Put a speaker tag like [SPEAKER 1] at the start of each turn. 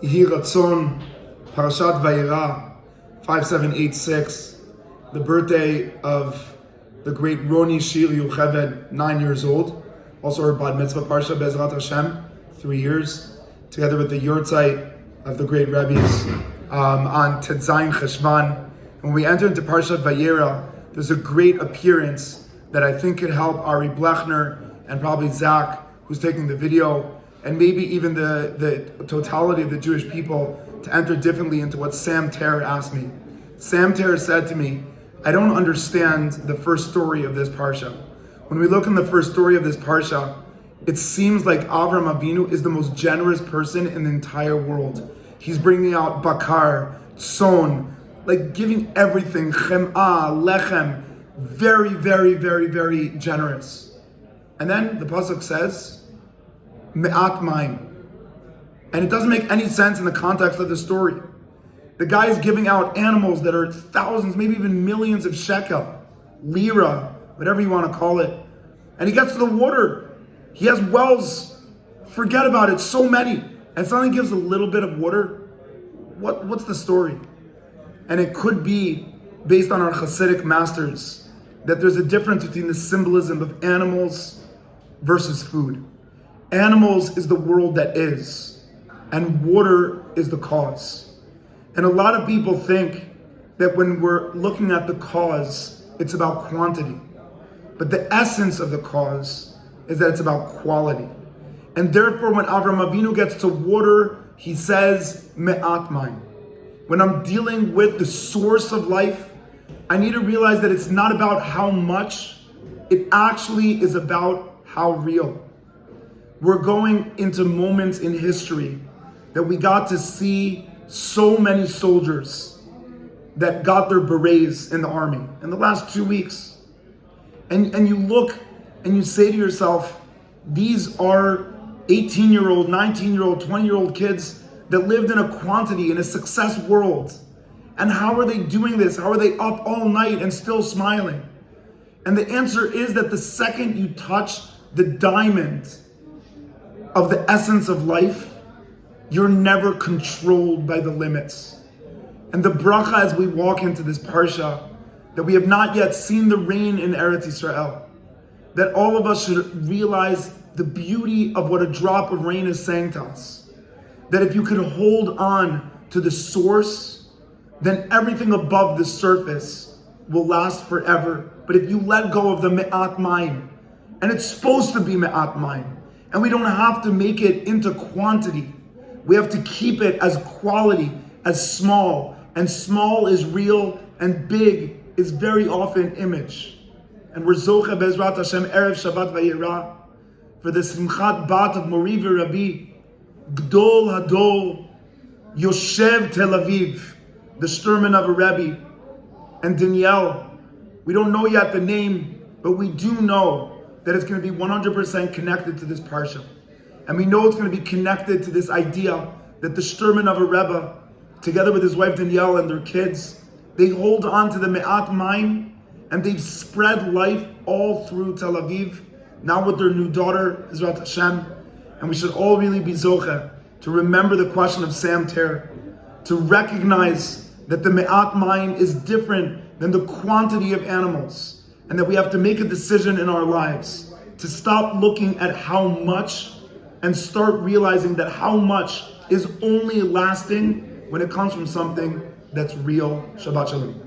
[SPEAKER 1] Yehi Ratzon, Parashat Vayera, 5786, the birthday of the great Roni Shir Yocheved, 9 years old. Also her Bat Mitzvah Parsha Bezrat Hashem, 3 years, together with the Yortzeit of the great Rebbes on Tetzayin Cheshvan. When we enter into Parshat Vayera, there's a great appearance that I think could help Ari Blechner and probably Zach, who's taking the video, and maybe even the totality of the Jewish people to enter differently into what Sam Ter asked me. Sam Ter said to me, I don't understand the first story of this Parsha. When we look in the first story of this Parsha, it seems like Avram Avinu is the most generous person in the entire world. He's bringing out bakar, tzon, like giving everything, chem'ah, lechem, very, very, very, very generous. And then the pasuk says, me'at mayim. And it doesn't make any sense in the context of the story. The guy is giving out animals that are thousands, maybe even millions of shekel, lira, whatever you want to call it. And he gets to the water. He has wells. Forget about it, so many. And suddenly gives a little bit of water. What's the story? And it could be, based on our Hasidic masters, that there's a difference between the symbolism of animals versus food. Animals is the world that is, and water is the cause. And a lot of people think that when we're looking at the cause, it's about quantity. But the essence of the cause is that it's about quality. And therefore, when Avram Avinu gets to water, he says, me'at mayim. When I'm dealing with the source of life, I need to realize that it's not about how much, it actually is about how real. We're going into moments in history that we got to see so many soldiers that got their berets in the army in the last 2 weeks. And you look and you say to yourself, these are 18-year-old, 19-year-old, 20-year-old kids that lived in a quantity, in a success world. And how are they doing this? How are they up all night and still smiling? And the answer is that the second you touch the diamond of the essence of life, you're never controlled by the limits. And the bracha as we walk into this parsha, that we have not yet seen the rain in Eretz Yisrael, that all of us should realize the beauty of what a drop of rain is saying to us. That if you can hold on to the source, then everything above the surface will last forever. But if you let go of the me'at mayim, and it's supposed to be me'at mayim, and we don't have to make it into quantity. We have to keep it as quality, as small. And small is real, and big is very often image. And we're Zoche Bezrat Hashem Erev Shabbat Vayera for the Simchat Bat of Mori Rabbi Gdol Hadol Yoshev Tel Aviv, the Shturman of a Rebbe, and Danielle. We don't know yet the name, but we do know that it's going to be 100% connected to this parsha. And we know it's going to be connected to this idea that the Shturman of a Rebbe, together with his wife Danielle and their kids, they hold on to the Me'at Mayim, and they've spread life all through Tel Aviv, now with their new daughter, Ezrat Hashem. And we should all really be Zoche to remember the question of Sam Ter, to recognize that the Me'at Mayim is different than the quantity of animals. And that we have to make a decision in our lives to stop looking at how much and start realizing that how much is only lasting when it comes from something that's real. Shabbat Shalom.